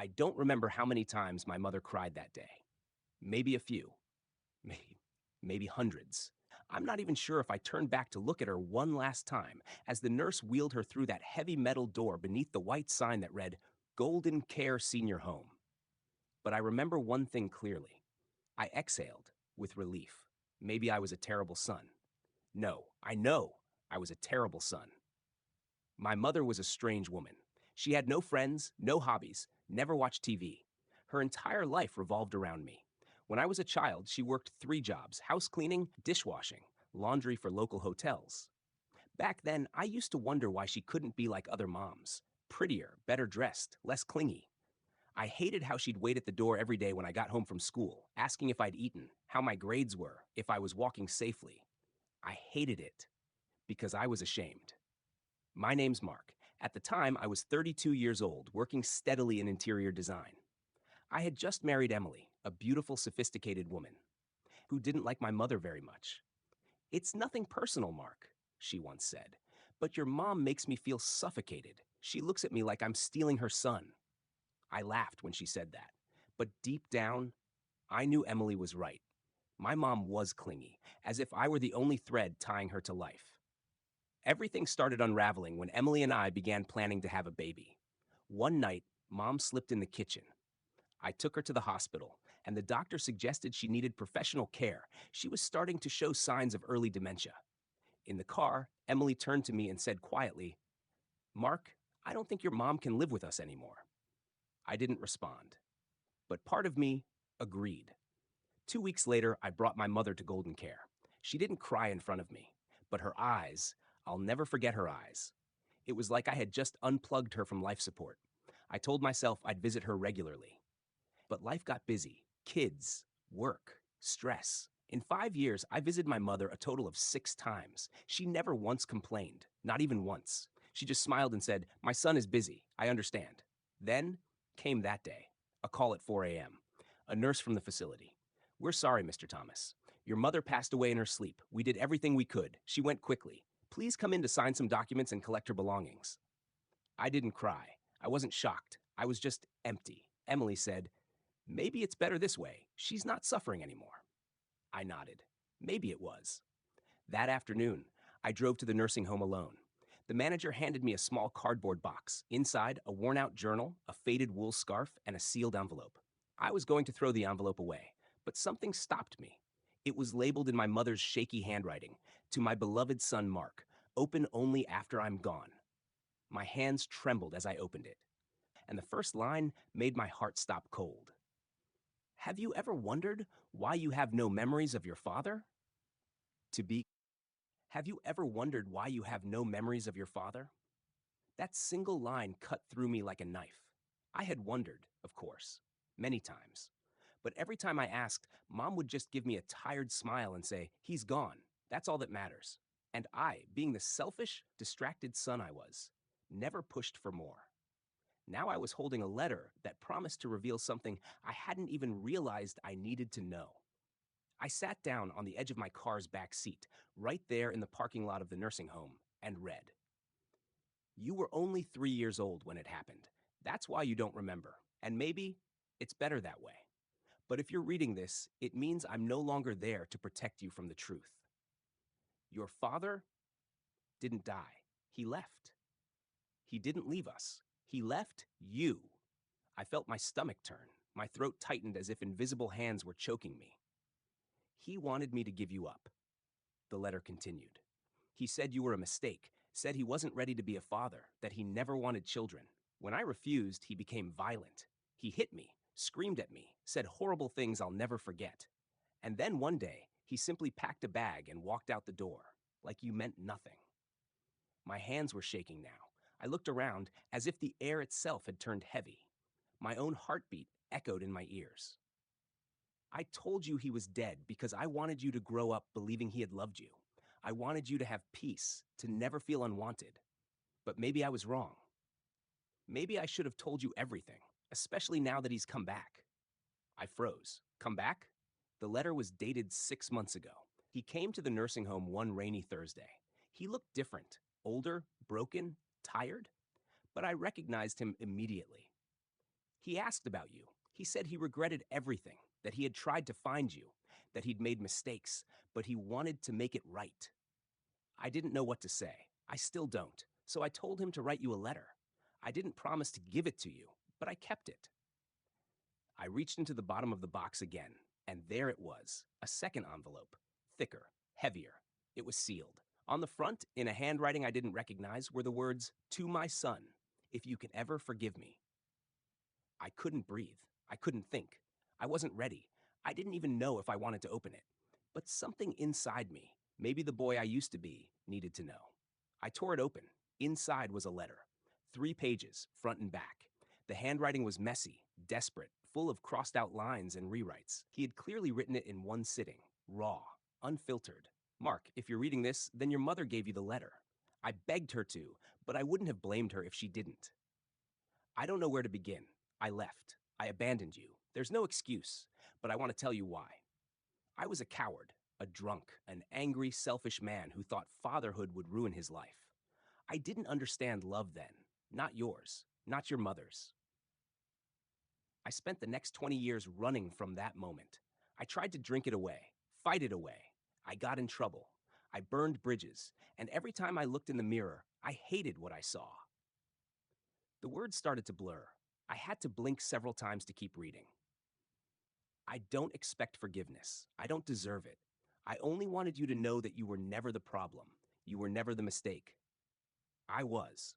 I don't remember how many times my mother cried that day. Maybe a few, maybe, maybe hundreds. I'm not even sure if I turned back to look at her one last time as the nurse wheeled her through that heavy metal door beneath the white sign that read, Golden Care Senior Home. But I remember one thing clearly. I exhaled with relief. Maybe I was a terrible son. No, I know I was a terrible son. My mother was a strange woman. She had no friends, no hobbies, never watched TV. Her entire life revolved around me. When I was a child, she worked 3 jobs: house cleaning, dishwashing, laundry for local hotels. Back then, I used to wonder why she couldn't be like other moms: prettier, better dressed, less clingy. I hated how she'd wait at the door every day when I got home from school, asking if I'd eaten, how my grades were, if I was walking safely. I hated it because I was ashamed. My name's Mark. At the time, I was 32 years old, working steadily in interior design. I had just married Emily, a beautiful, sophisticated woman, who didn't like my mother very much. It's nothing personal, Mark, she once said, but your mom makes me feel suffocated. She looks at me like I'm stealing her son. I laughed when she said that, but deep down, I knew Emily was right. My mom was clingy, as if I were the only thread tying her to life. Everything started unraveling when Emily and I began planning to have a baby. One night, Mom slipped in the kitchen. I took her to the hospital, and the doctor suggested she needed professional care. She was starting to show signs of early dementia. In the car, Emily turned to me and said quietly, Mark, I don't think your mom can live with us anymore. I didn't respond, but part of me agreed. 2 weeks later, I brought my mother to Golden Care. She didn't cry in front of me, but her eyes, I'll never forget her eyes. It was like I had just unplugged her from life support. I told myself I'd visit her regularly. But life got busy: kids, work, stress. In 5 years, I visited my mother a total of 6 times. She never once complained, not even once. She just smiled and said, My son is busy. I understand. Then came that day, a call at 4 a.m. A nurse from the facility. We're sorry, Mr. Thomas. Your mother passed away in her sleep. We did everything we could. She went quickly. Please come in to sign some documents and collect her belongings. I didn't cry. I wasn't shocked. I was just empty. Emily said, Maybe it's better this way. She's not suffering anymore. I nodded. Maybe it was. That afternoon, I drove to the nursing home alone. The manager handed me a small cardboard box. Inside, a worn-out journal, a faded wool scarf, and a sealed envelope. I was going to throw the envelope away, but something stopped me. It was labeled in my mother's shaky handwriting, To my beloved son Mark, open only after I'm gone. My hands trembled as I opened it, and the first line made my heart stop cold. Have you ever wondered why you have no memories of your father? To be Have you ever wondered why you have no memories of your father? That single line cut through me like a knife. I had wondered, of course, many times. But every time I asked, Mom would just give me a tired smile and say, He's gone. That's all that matters. And I, being the selfish, distracted son I was, never pushed for more. Now I was holding a letter that promised to reveal something I hadn't even realized I needed to know. I sat down on the edge of my car's back seat, right there in the parking lot of the nursing home, and read. You were only 3 years old when it happened. That's why you don't remember. And maybe it's better that way. But if you're reading this, it means I'm no longer there to protect you from the truth. Your father didn't die. He left. He didn't leave us. He left you. I felt my stomach turn. My throat tightened as if invisible hands were choking me. He wanted me to give you up. The letter continued. He said you were a mistake, said he wasn't ready to be a father, that he never wanted children. When I refused, he became violent. He hit me, screamed at me, said horrible things I'll never forget. And then one day, he simply packed a bag and walked out the door, like you meant nothing. My hands were shaking now. I looked around as if the air itself had turned heavy. My own heartbeat echoed in my ears. I told you he was dead because I wanted you to grow up believing he had loved you. I wanted you to have peace, to never feel unwanted. But maybe I was wrong. Maybe I should have told you everything, especially now that he's come back. I froze. Come back? The letter was dated 6 months ago. He came to the nursing home one rainy Thursday. He looked different, older, broken, tired, but I recognized him immediately. He asked about you. He said he regretted everything, that he had tried to find you, that he'd made mistakes, but he wanted to make it right. I didn't know what to say. I still don't. So I told him to write you a letter. I didn't promise to give it to you, but I kept it. I reached into the bottom of the box again, and there it was, a second envelope, thicker, heavier. It was sealed. On the front, in a handwriting I didn't recognize, were the words, "To my son, if you can ever forgive me." I couldn't breathe. I couldn't think. I wasn't ready. I didn't even know if I wanted to open it. But something inside me, maybe the boy I used to be, needed to know. I tore it open. Inside was a letter. 3 pages, front and back. The handwriting was messy, desperate, full of crossed out lines and rewrites. He had clearly written it in one sitting, raw, unfiltered. "Mark, if you're reading this, then your mother gave you the letter. I begged her to, but I wouldn't have blamed her if she didn't. I don't know where to begin. I left. I abandoned you. There's no excuse, but I want to tell you why. I was a coward, a drunk, an angry, selfish man who thought fatherhood would ruin his life. I didn't understand love then. Not yours, not your mother's. I spent the next 20 years running from that moment. I tried to drink it away, fight it away. I got in trouble. I burned bridges, and every time I looked in the mirror, I hated what I saw. The words started to blur. I had to blink several times to keep reading. I don't expect forgiveness. I don't deserve it. I only wanted you to know that you were never the problem. You were never the mistake. I was.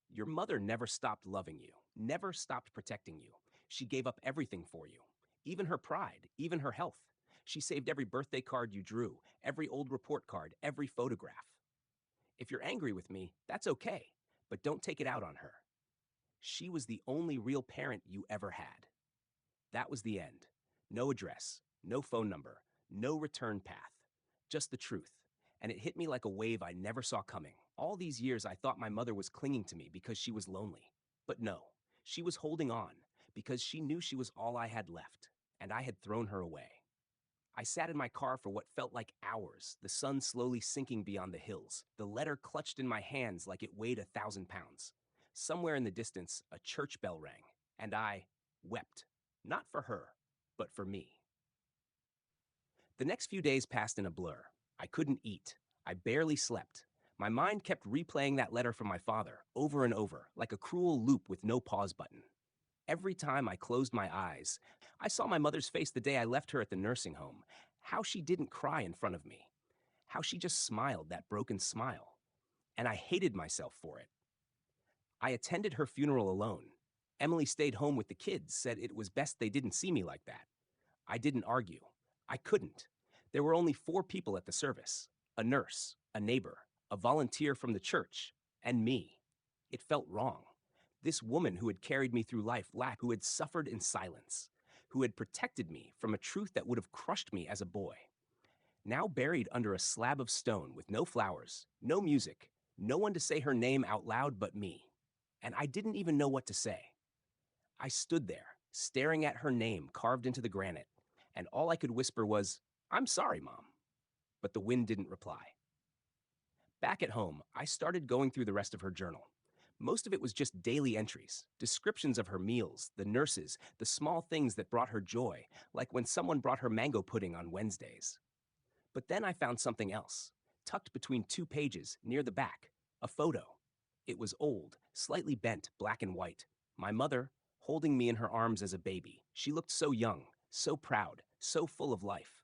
Your mother never stopped loving you, never stopped protecting you. She gave up everything for you, even her pride, even her health. She saved every birthday card you drew, every old report card, every photograph. If you're angry with me, that's okay, but don't take it out on her. She was the only real parent you ever had. That was the end. No address, no phone number, no return path. Just the truth. And it hit me like a wave I never saw coming. All these years I thought my mother was clinging to me because she was lonely. But no, she was holding on because she knew she was all I had left, and I had thrown her away. I sat in my car for what felt like hours, the sun slowly sinking beyond the hills, the letter clutched in my hands like it weighed 1,000 pounds. Somewhere in the distance, a church bell rang, and I wept. Not for her, but for me. The next few days passed in a blur. I couldn't eat. I barely slept. My mind kept replaying that letter from my father over and over, like a cruel loop with no pause button. Every time I closed my eyes, I saw my mother's face the day I left her at the nursing home. How she didn't cry in front of me. How she just smiled that broken smile. And I hated myself for it. I attended her funeral alone. Emily stayed home with the kids, said it was best they didn't see me like that. I didn't argue. I couldn't. There were only 4 people at the service: a nurse, a neighbor, a volunteer from the church, and me. It felt wrong. This woman who had carried me through life, who had suffered in silence, who had protected me from a truth that would have crushed me as a boy. Now buried under a slab of stone with no flowers, no music, no one to say her name out loud but me. And I didn't even know what to say. I stood there, staring at her name carved into the granite, and all I could whisper was, "I'm sorry, Mom." But the wind didn't reply. Back at home, I started going through the rest of her journal. Most of it was just daily entries, descriptions of her meals, the nurses, the small things that brought her joy, like when someone brought her mango pudding on Wednesdays. But then I found something else, tucked between 2 pages, near the back, a photo. It was old, slightly bent, black and white. My mother, holding me in her arms as a baby. She looked so young, so proud, so full of life.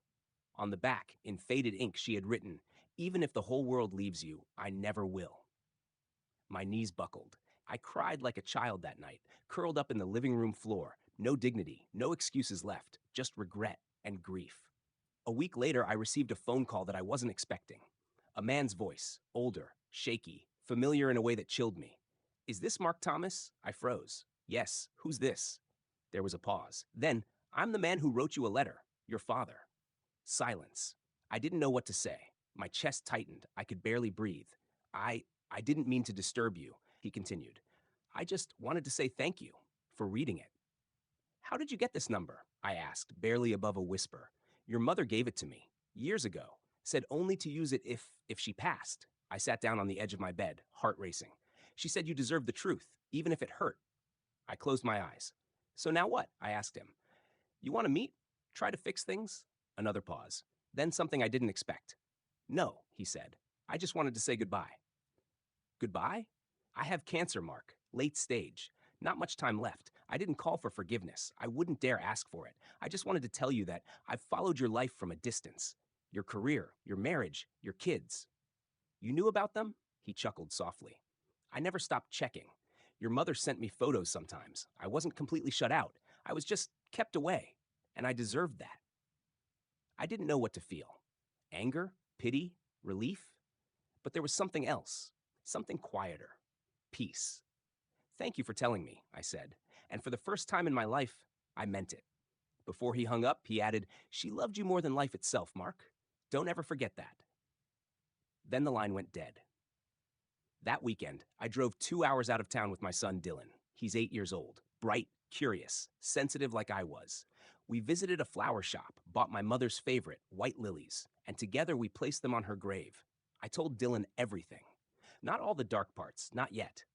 On the back, in faded ink, she had written, "Even if the whole world leaves you, I never will." My knees buckled. I cried like a child that night, curled up in the living room floor. No dignity, no excuses left, just regret and grief. A week later, I received a phone call that I wasn't expecting. A man's voice, older, shaky, familiar in a way that chilled me. "Is this Mark Thomas?" I froze. "Yes, who's this?" There was a pause. Then, "I'm the man who wrote you a letter, your father." Silence. I didn't know what to say. My chest tightened. I could barely breathe. I didn't mean to disturb you, he continued. I just wanted to say thank you for reading it. "How did you get this number?" I asked, barely above a whisper. "Your mother gave it to me, years ago, said only to use it if she passed." I sat down on the edge of my bed, heart racing. "She said you deserved the truth, even if it hurt." I closed my eyes. So now what? I asked him. You want to meet? Try to fix things? Another pause. Then something I didn't expect. No, he said. I just wanted to say goodbye. Goodbye? I have cancer, Mark. Late stage. Not much time left. I didn't call for forgiveness. I wouldn't dare ask for it. I just wanted to tell you that I've followed your life from a distance. Your career, your marriage, your kids. You knew about them? He chuckled softly. I never stopped checking. Your mother sent me photos sometimes. I wasn't completely shut out. I was just kept away. And I deserved that. I didn't know what to feel. Anger? Pity? Relief? But there was something else. Something quieter. Peace. Thank you for telling me, I said. And for the first time in my life, I meant it. Before he hung up, he added, She loved you more than life itself, Mark. Don't ever forget that. Then the line went dead. That weekend, I drove 2 hours out of town with my son, Dylan. He's 8 years old, bright, curious, sensitive like I was. We visited a flower shop, bought my mother's favorite, white lilies, and together we placed them on her grave. I told Dylan everything. Not all the dark parts, not yet,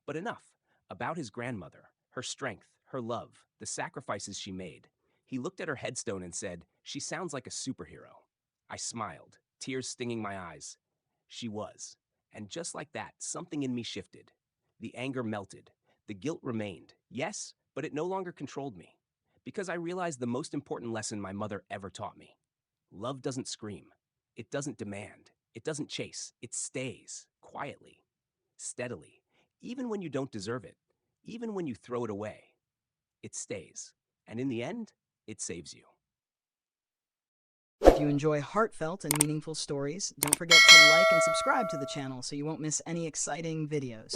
but enough about his grandmother, her strength, her love, the sacrifices she made. He looked at her headstone and said, She sounds like a superhero. I smiled, tears stinging my eyes. She was. And just like that, something in me shifted. The anger melted. The guilt remained. Yes, but it no longer controlled me. Because I realized the most important lesson my mother ever taught me. Love doesn't scream. It doesn't demand. It doesn't chase. It stays, quietly, steadily. Even when you don't deserve it, even when you throw it away, it stays. And in the end, it saves you. If you enjoy heartfelt and meaningful stories, don't forget to like and subscribe to the channel so you won't miss any exciting videos.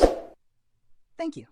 Thank you.